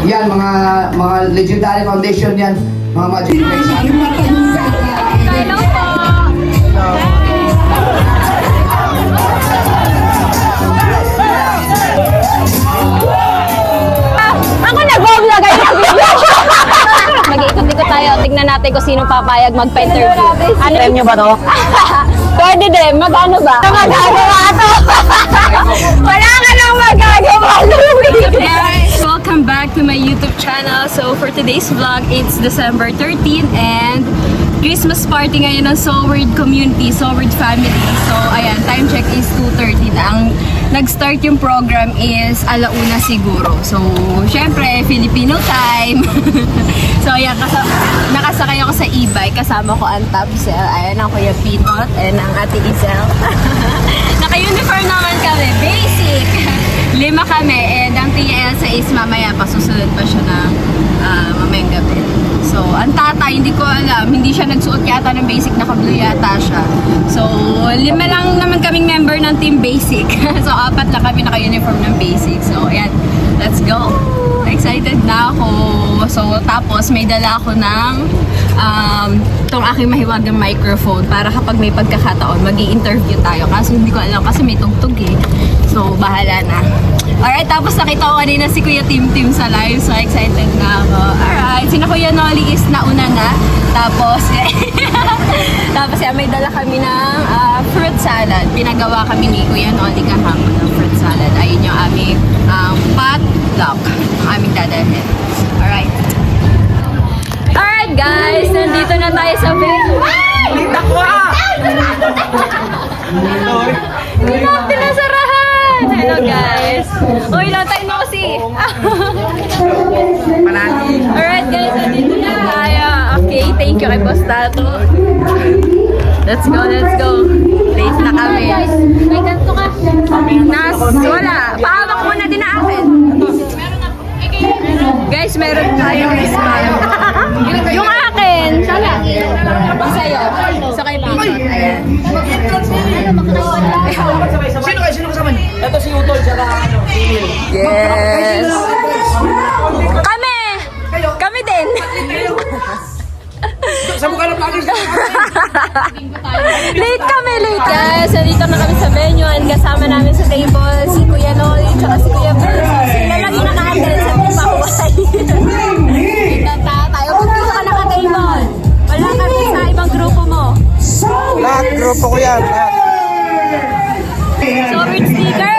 Yan, mga legendary foundation yan. Mga magic place. Hello po. Ako nag-vlog na kayo ng video. Mag-iikot-ikot tayo. Tignan natin kung sino papayag magpa-interview. Ano nyo ba to? Pwede din. Mag-ano ba? Magagawa to. Wala ka nang magagawa. Guys, welcome back to my YouTube channel. So for today's vlog, it's December 13 and Christmas party ngayon ng Soward community, Soward family. So ayan, time check is 2:30 na. Ang nag-start yung program is alauna siguro. So syempre, Filipino time. So ayan, nakasakay ako sa e-bike. Kasama ko ang Tabsel. Ayan ang Kuya Pinot and ang Ate Isel. Naka-uniform naman kami. Basic. 5 kami. And ang Tia Elsa is mamaya pa. Susunod pa siya na mamayang gabi. So, ang tatay, hindi ko alam. Hindi siya nagsuot yata ng basic. Naka-blue yata siya. So, 5 lang naman kaming member ng team basic. So, 4 lang kami naka-uniform ng basic. So, ayan. Let's go. Excited na ako. So, tapos may dala ako ng itong aking mahiwagang microphone para kapag may pagkakataon, mag-i-interview tayo. Kaso hindi ko alam kasi may tugtog eh. So, bahala na. Alright, tapos nakita ko kanina si Kuya Tim sa live. So, excited na ako. Alright, si Kuya Nolly is nauna na. Tapos, tapos may dala kami ng fruit salad. Pinagawa kami ni Kuya Nolly kahapon ng fruit salad. Ayun yung aming potluck. Ang aming dadalhin. Alright. Alright guys, nandito na tayo sa venue. Hindi natin nasarahan! Hello guys! Uy, long time no see! Alright guys, nandito na tayo. Okay, thank you kay Boss Tato. Let's go, let's go. Place na kami. May ganito ka. Wala. Pahawak muna din na akin. Guys, meron tayong wristband. Yung akin. Sana. Sa'yo. Sa kay Pinot. Ayan. Sino kasama niyo? Ito si Utol, saka Emil. Yes. Kami. Kami din. Sa mukha ng pagis. Late kami, late. Guys, nandito na kami sa venue and kasama namin sa table si Kuya Nolly at si Kuya Bert. Sila lang yung naka-attend sa pahuway. Tata tayo. Kung dito ka naka-table, wala kami sa ibang grupo mo. Lahat, grupo ko yan. Soward sticker.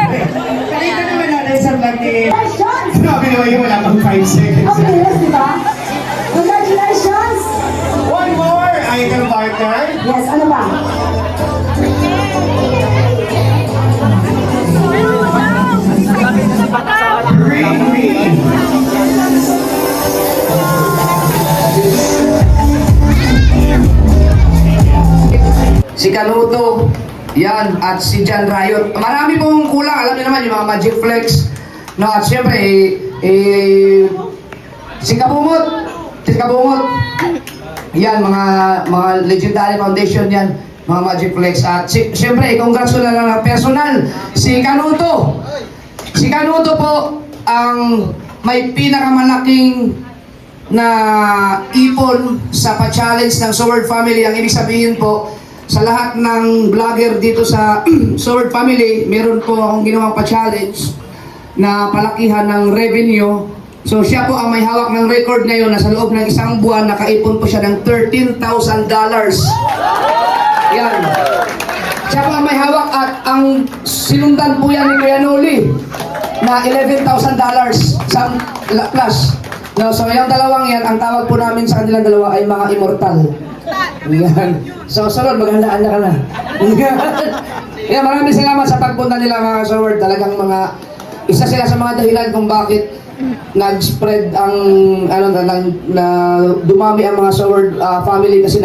Sabi naman yung wala pang 5 seconds. Ang bilis, di ba? Congratulations! One more! Ay, ka partner? Yes, ano ba? Si Canuto, yan, at si John Riot. Marami pong kulang, alam niyo naman yung mga Magic Flex. No, at syempre, si Kabungot. Yan, mga legendary foundation yan, mga Magic Flex. At syempre, congrats ko na lang na personal, si Canuto. Si Canuto po, ang may pinakamalaking na ipon sa pa-challenge ng Soward Family. Ang ibig sabihin po, sa lahat ng vlogger dito sa Soward Family, meron po akong ginawang pa-challenge na palakihan ng revenue. So siya po ang may hawak ng record ngayon na sa loob ng isang buwan, nakaipon po siya ng $13,000. Yan. Siya po ang may hawak at ang sinundan po yan ni Kuya Nolly na $11,000 sa plus. No, so yung dalawang yan, ang tawag po namin sa kanilang dalawa ay mga immortal. Yan. So, sunod, maghandaan na ka na. Yan, maraming salamat sa pagpunta nila mga Soward. Talagang isa sila sa mga dahilan kung bakit nag-spread ang, na dumami ang mga Soward family kasi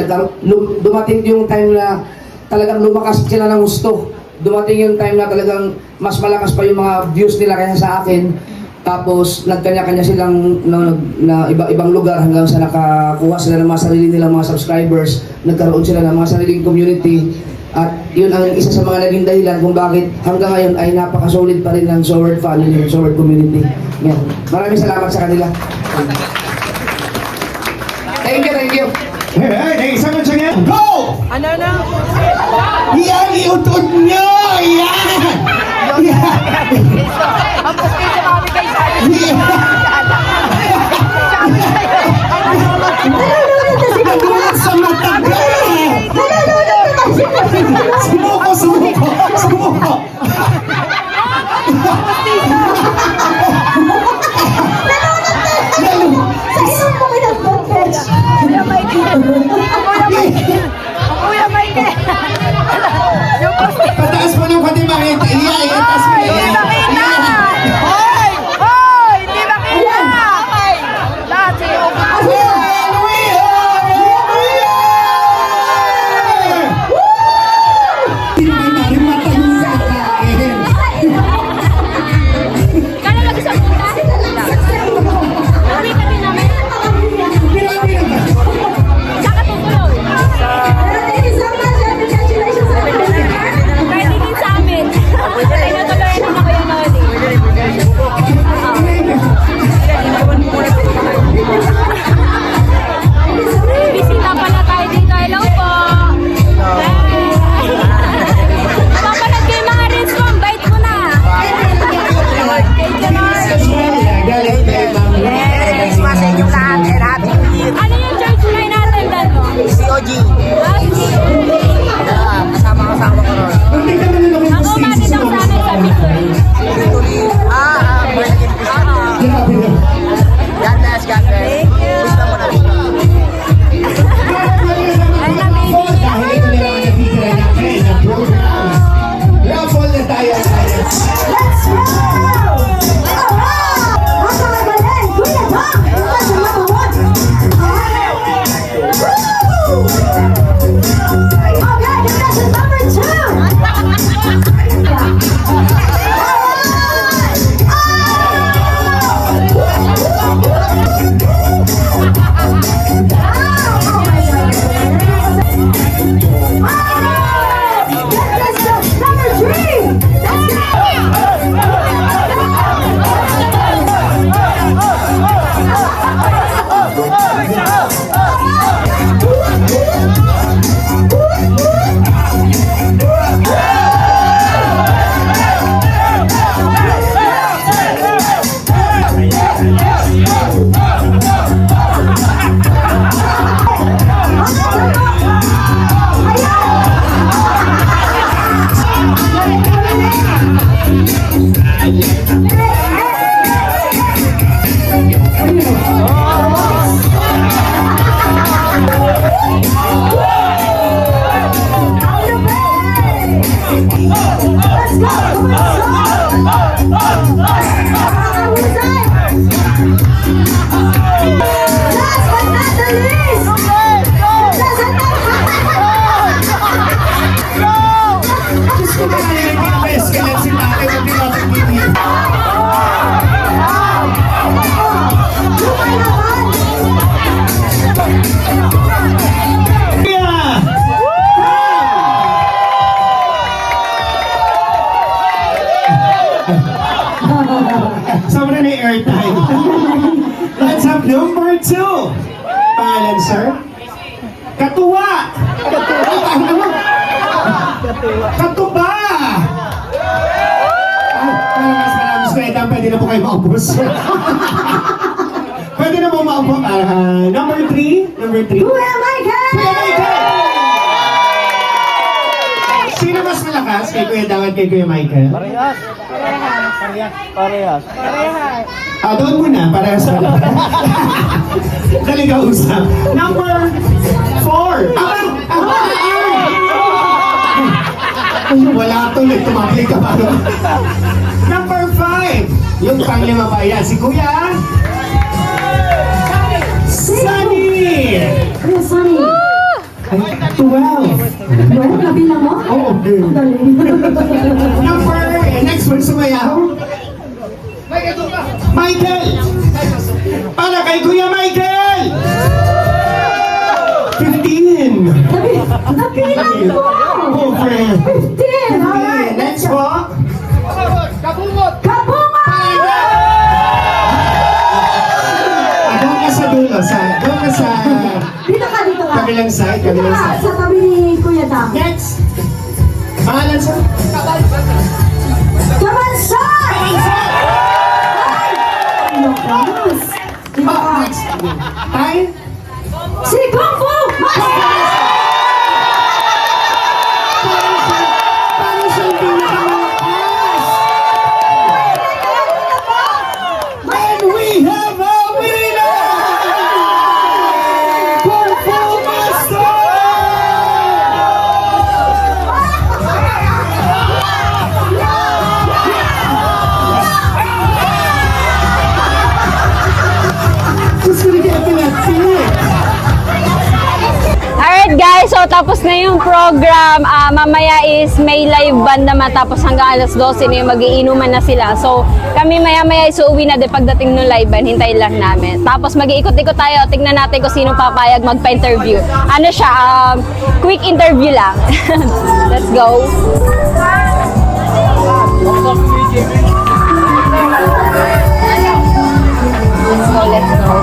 dumating yung time na talagang lumakas sila ng gusto. Dumating yung time na talagang mas malakas pa yung mga views nila kaysa sa akin. Tapos nagkanya-kanya silang na iba-ibang lugar hanggang sa nakakuha sila ng mga sarili nilang mga subscribers, nagkaroon sila ng mga sariling community. At yun ang isa sa mga naging dahilan kung bakit hanggang ngayon ay napaka-solid pa rin ng Soward family, ng Soward community. Yan. Maraming salamat sa kanila. Thank you, thank you. Hey, isang mo siya yan. Go! Ano na? Yan, iutod nyo! Yan! Ang puspin sa kami kayo sa akin. Nagulat sa mata ko! Sumuko! Sa isang mo pinag-confess. Kuya Michael! Ang Kuya Michael! Yung puspin! Pataas mo ng konti makita. Itaas mo Hindi makita! Hoy! Hoy! Hindi makita! Lahat sa'yo. Kala lagi sa punta? Uwi kami namin. Saka tutulog. Thank you so much and congratulations sa Pwede din sa amin. Tinutuloy naman ko yung Noli. Bisita pala tayo dito. Hello po. Napapanood kayo mga rin mo. Bait mo na. Thank you, Lord. Christmas sa inyong lahat and Happy New Year! Ano yung church na inaatendan mo? COG! Kasama ko ko ron. Ako umatin ako sa amin sa Victory. Born again Christian. God bless, God bless. Gusto mo na dito. Ay, nabibili niya. Raffle na tayo. Let's go! Ang kagaling, Kuya Dom! Ito sa number one. Okay, contestant number two. Contestant number three. Let's Sobra na yung airtime. Let's have number two. Pangalan, sir? Katuwa! Katuba! Ay, mas marami skweta. Pwede na po kayo maubos. Pwede na po maubos. Number three. Kuya Michael! Kuya Michael! Sino mas malakas? Kay Kuya Dawad, kay Kuya Michael? Parehas. Doon muna, parehas pa lang. Dali ka usap. Number 4. Wala to, nagtumapli ka pa. Number 5. Yung panglima ba yan? Si Kuya? Sunny! Kuya Sunny. Ay, 12. Well, nabilang mo? Oo, Ang galing. Number, next one, sumayaw. Michael! Para kay Kuya Michael! 15! Nabilang mo! Oh, friend. 15! Alright, Next po. Kabungot! Kabilang side, kabilang side. Sa tabi ni Kuya Dang. Next! Pangalan sa? Kabansan! Ano promise? Next. Time? Si Kung Fu Master! Paano siya hindi nakamalakas? And we have a winner! Kung Fu Master! Just gonna get to that feeling. Alright guys, so tapos na yung program. Mamaya is may live band naman, tapos hanggang alas 12 na yung magiinuman na sila. So kami maya-maya is uuwi na din pagdating ng live band, hintayin lang namin. Tapos mag-iikot-ikot tayo, tignan natin kung sino papayag magpa-interview. Ano siya, quick interview lang. Let's go. Let's go.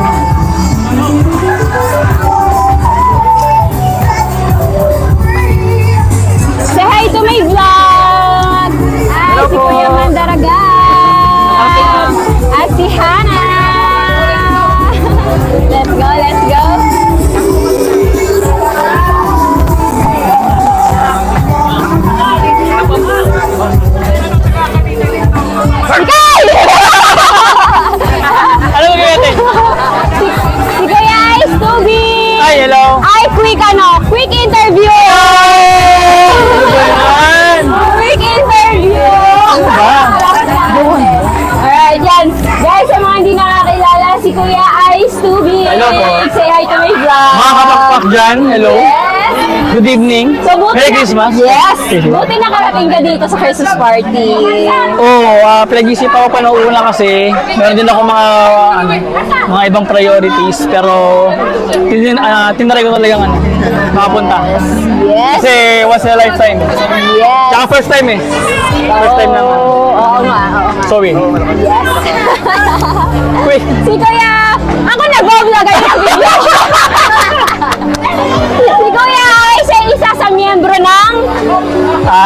Say hi to my vlog! Ay, si Kuya Mandaragan! At si Hana! Let's go, let's go! Ikay! Ano ba gawin? Si Kuya Ice Tubig! Ay, hello! Ay, quick interview! Quick interview! Alright, yan. Guys, sa mga hindi nakakilala, si Kuya Ice Tubig. Hello po. Say hi to my vlog. Mga kapakpak dyan, hello! Yes! Good evening! So, buti Merry na- Christmas! Yes! Buti nakarating ka dito sa Christmas party. Oo, pinag-isip ako pa noong una kasi meron din ako mga ibang priorities pero tinry ko talagang makapunta. Yes! Kasi once in a lifetime. Yes! Tsaka first time eh. First time naman. Oo nga, oo nga. Sorry. Yes! Quick! Si Kuya, ako nag-vlog ay nag-video. Si Kuya ay isa sa miyembro ng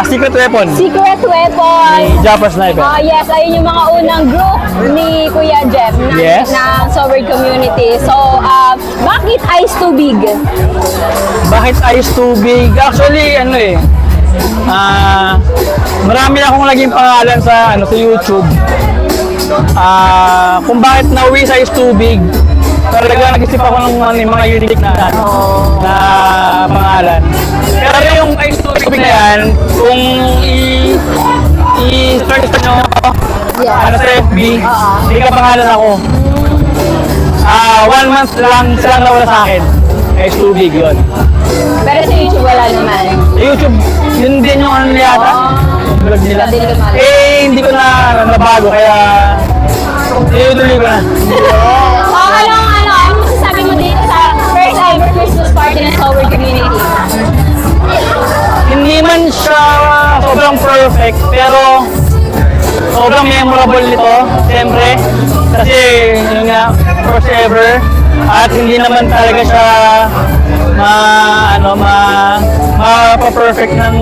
Secret Weapon. Secret Weapon. Ni Japa Sniper. Yes, ayun yung mga unang group ni Kuya Jeff Yes. ng Sober Community. So, bakit Ice Tubig? Bakit Ice Tubig? Actually, marami na akong naging pangalan sa YouTube. Kung bakit nauwi sa Ice Tubig, talaga nag-isip ako ng mga unique na pangalan. Pero yung Ice Tubig na yan, kung i-search nyo sa FB, hindi ka pangalan ako. 1 month lang silang nawala sa akin. Ice Tubig yun. Pero sa YouTube wala naman. YouTube, yun din yung ano yata. Vlog nila. Hindi ko na- Hindi ko na nabago, kaya tuloy ko na. Ano masasabi mo dito sa first ever Christmas party ng Sober Community? Hindi man siya sobrang perfect, pero sobrang memorable nito, siyempre. Kasi yun nga, first ever. At hindi naman talaga siya ma-perfect ng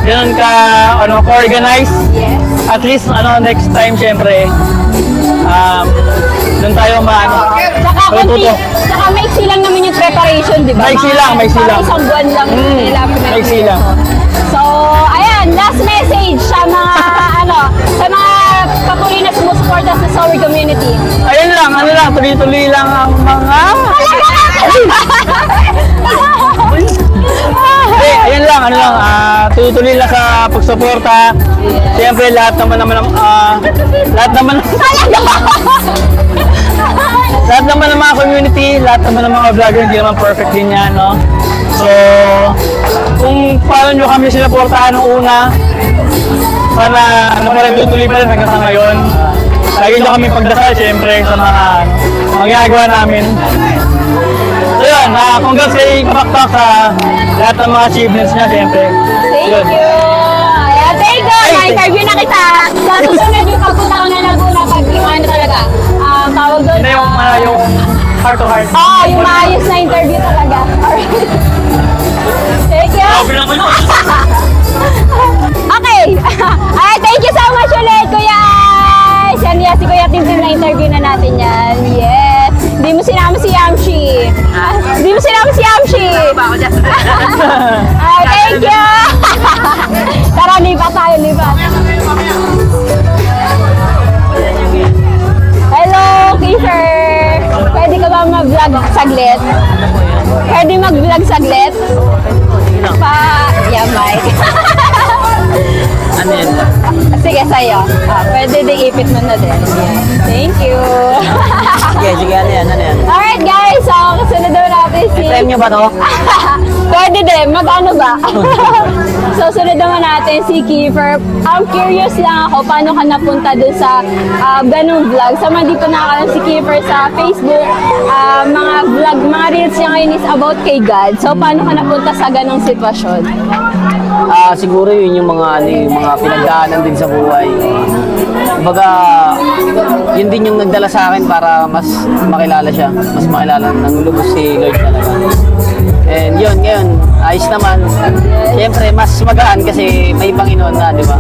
ganun ka-organize. At least next time siyempre doon tayo Tsaka maiksi lang naman yung preparation, di ba? Maiksi lang. Parang isang buwan lang nila Maiksi lang. So, ayan, last message sa mga sa mga patuloy na sumusuporta sa Sober Community. Ayun lang, tuloy-tuloy lang ang mga... Ayun lang, tuloy-tuloy lang sa pagsuporta. Siyempre, lahat naman ng mga community, lahat naman ng mga vlogger, hindi naman perfect din yan, no? So, kung paano nyo kami sinuportahan nung una, sana tuloy pa rin hanggang sa ngayon. Lagi nyo kami pagdasal, siyempre, sa mga magagawa namin. So yun, congrats kay Kapakpak sa lahat ng mga achievements niya, siyempre. Thank Yun. you! Ayan, thank you! Na-interview na kita. Sa susunod yung pagpunta ko na Laguna, pag yung talaga, tawag doon. Yun na yung heart to heart. Yung maayos na interview talaga. Hindi mo sinama si Amshi. Ay, thank you. Tara, lipat tayo, lipat. Hello, Kiefer. Pwede ka ba mag-vlog saglit? Pwede mag-vlog saglit? Yeah, Mike. Ano yan? Sige, sa'yo. Pwede din ipit mo na din. Thank you. Sige, ano yan? Alright, guys. So, kasunod daw natin si... Frame nyo ba to? Pwede din. Mag-ano ba? So, sunod naman natin si Kiefer. I'm curious lang ako, paano ka napunta dun sa ganung vlog? Sa mga di pa nakakalam si Kiefer sa Facebook, mga vlog, mga reels niya ngayon is about kay God. So, paano ka napunta sa ganung sitwasyon? Siguro yun yung mga pinagdaanan din sa buhay. Kumbaga, yun din yung nagdala sa akin para mas makilala siya. Mas makilala ng lubos si Lord talaga. And yun, ngayon, ayos naman. Siyempre, mas magaan kasi may Panginoon na, di ba?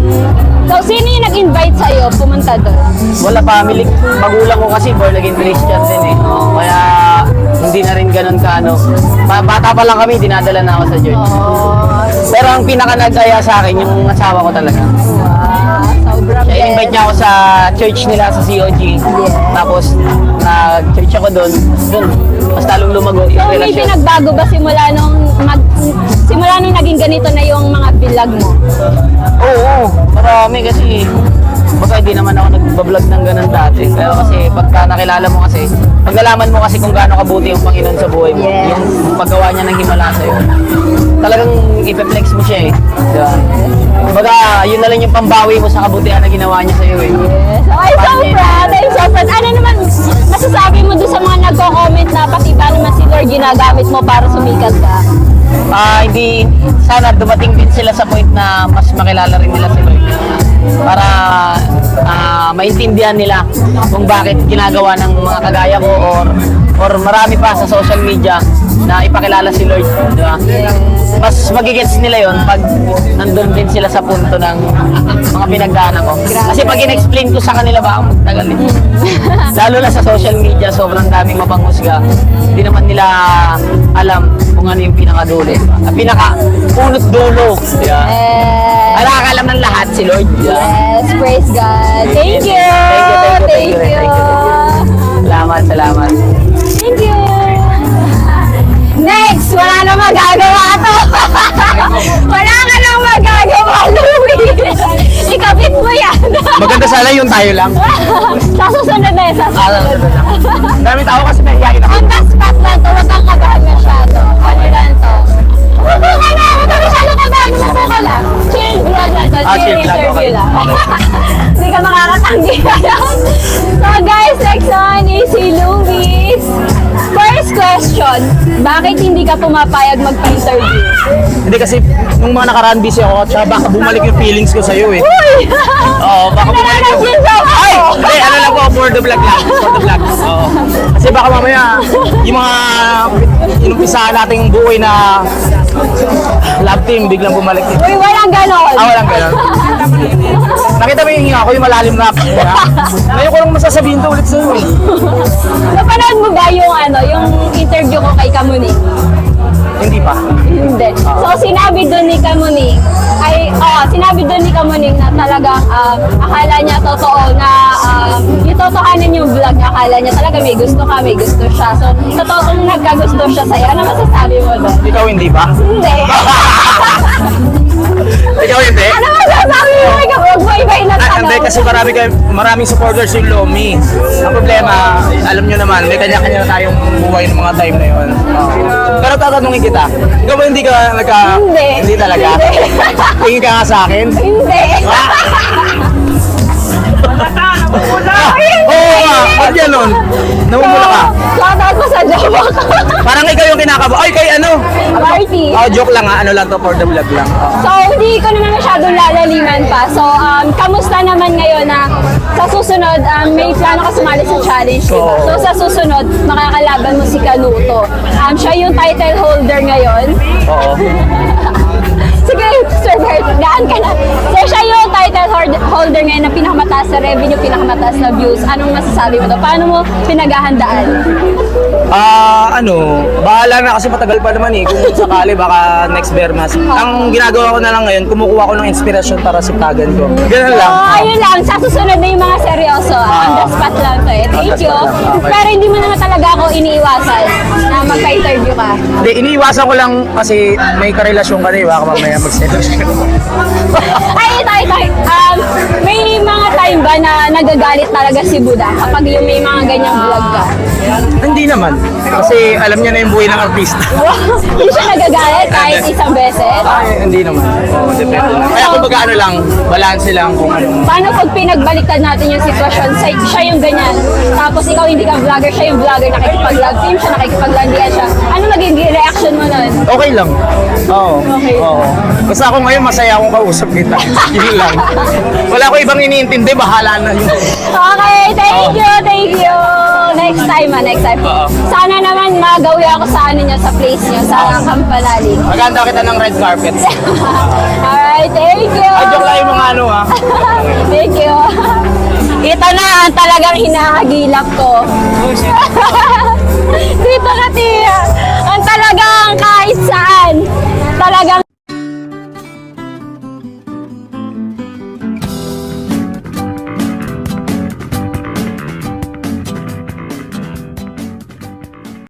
So, sino yung nag-invite sa'yo pumunta doon? Wala, family. Magulang ko kasi born again Christian din eh. Kaya hindi na rin ganun ka ano. Bata pa lang kami, dinadala na ako sa church. Pero ang pinaka nag-aya sa akin, yung asawa ko talaga. Sobrang Siya invite niya ako sa church nila sa COG. Tapos nag-church ako doon. Mas talong lumago yung So, may relasyon. pinagbago ba simula nung naging ganito na yung mga vlog mo? Oo, marami kasi. Baka hindi naman ako nagbablog ng ganun dati. Pero kasi pagka nakilala mo kasi, pag nalaman mo kasi kung gaano kabuti yung Panginoon sa buhay mo, Yes. yung paggawa niya ng himala sa'yo, talagang ipeflex mo siya eh. Diba? Baga, yun na lang yung pambawi mo sa kabutihan na ginawa niya sa'yo eh. Yes. I'm so proud. I'm so proud. Ano naman masasabi mo doon sa mga nagko-comment na pati ba naman si Lord ginagamit mo para sumikat ka? Hindi, sana dumating din sila sa point na mas makilala rin nila si Lord. Para maintindihan nila kung bakit ginagawa ng mga kagaya ko or marami pa sa social media na ipakilala si Lord. Diba? Mas magigets nila yon pag nandun din sila sa punto ng mga pinagdaanan ko. Kasi pag in-explain ko sa kanila ba, magtagal eh. Lalo na sa social media, sobrang daming mapanghusga. Hindi naman nila alam kung ano yung pinakadulo. Ang pinaka-punot dulo. Diba? Yes. Ay, nakakalam ng lahat si Lord. Diba? Yes. Praise God. Thank you. Thank you. Salamat. Thank you. Next, wala na magagawa to. Wala ka nang magagawa, Louie. Ikapit mo yan. Maganda sana yung tayo lang. Sa susunod na yun, sa susunod. Dami tao kasi nahiyain ako. On the spot lang to, wag kang kabahan masyado. Ano lang to? Huwag ka na, huwag ka masyado kabahan, umupo ka lang. Chill vlog lang to, chill chill vlog, interview okay. lang. Hindi ka makakatanggi. So guys, next one is si Louis. First question, bakit hindi ka pumapayag magpa-interview? Hindi kasi nung mga nakaraan busy ako at saka baka bumalik yung feelings ko sa'yo eh. Uy! Oo, baka bumalik yung... Nananagin sa ako! Ay! Hindi, ano lang po, for the vlog lang. For the vlog. Oo. Kasi baka mamaya, yung mga inumpisahan nating buhay na love team, biglang bumalik din. Uy, walang ganon! Walang ganun. Nakita mo yung hinga ko, yung malalim rap. Ngayon ko lang masasabihin to ulit sa'yo eh. Napanood mo ba yung interview ko kay Kamuning? Hindi pa. Hindi. So, sinabi doon ni Kamuning, na talagang akala niya totoo na yung totohanan yung vlog niya, akala niya talaga may gusto ka, may gusto siya. So, totoong nagkagusto siya sa'yo. Ano masasabi mo doon? Ikaw hindi ba? Hindi. Ikaw hindi? Ano masasabi mo? Ikaw, huwag mo iba-in na tanong. Hindi, kasi maraming supporters yung Lomi. Ang problema, alam nyo naman, may kanya-kanya na tayong buhay ng mga time na yun. Pero tatanungin kita, ikaw ba hindi ka Hindi. Hindi talaga? Hindi. Tingin ka nga sa akin? Hindi. Oo nga, ba't yan nun? Namumula ka? Shoutout mo sa jowa ko. Parang ikaw yung kinakaba. Ay, kay ano? Marty. Oh, joke lang ha, ano lang to, for the vlog lang. So, hindi ko naman masyadong lalaliman pa. So, kamusta naman ngayon na sa susunod, may plano ka sumali sa challenge, diba? So, sa susunod, makakalaban mo si Kanuto. Siya yung title holder ngayon. Oo. Sige, Mr. Bert, gaan ka na. So, siya yung title holder ngayon na pinakamataas sa revenue, pinakamataas na views. Anong masasabi mo to? Paano mo pinaghahandaan? Bahala na kasi matagal pa naman eh. Kung sakali, baka next Bermas. Ang ginagawa ko na lang ngayon, kumukuha ko ng inspirasyon para sa tagan ko. Ganun lang. So, ayun lang. Sa susunod na yung mga seryoso. On the spot lang to eh. On the Thank you. spot lang. Okay. Pero hindi mo naman talaga ako iniiwasan na magpa-interview ka. Hindi, iniiwasan ko lang kasi may karelasyon ka na eh. Baka mamaya mag-selos ka. Ay, ito. May mga time ba na nagagalit talaga si Buda kapag yung may mga ganyang vlog ka? Hindi naman. Kasi alam niya na yung buhay ng artista. Wow, hindi siya nagagalit kahit isang beses. Ay, hindi naman. Oo, depende lang. Kaya kumbaga ano lang, balance lang kung ano. Paano pag pinagbaliktad natin yung sitwasyon, siya yung ganyan, tapos ikaw hindi ka vlogger, siya yung vlogger, nakikipag-vlog team siya, nakikipag-landian siya. Ano naging reaction mo nun? Okay lang. Oo. Okay. Oo. Basta ako ngayon masaya akong kausap kita. Yun lang. Wala ko ibang iniintindi, bahala na yun. Okay, thank you. Next time. Oo. Sana naman magawi ako sa ano niya, sa place niya, sa Kampalali. Maganda kita ng red carpet. Alright, thank you. Ay, joke lang yung mga ano ha. Thank you. Ito na ang talagang hinahagilap ko. Dito na, Tia. Ang talagang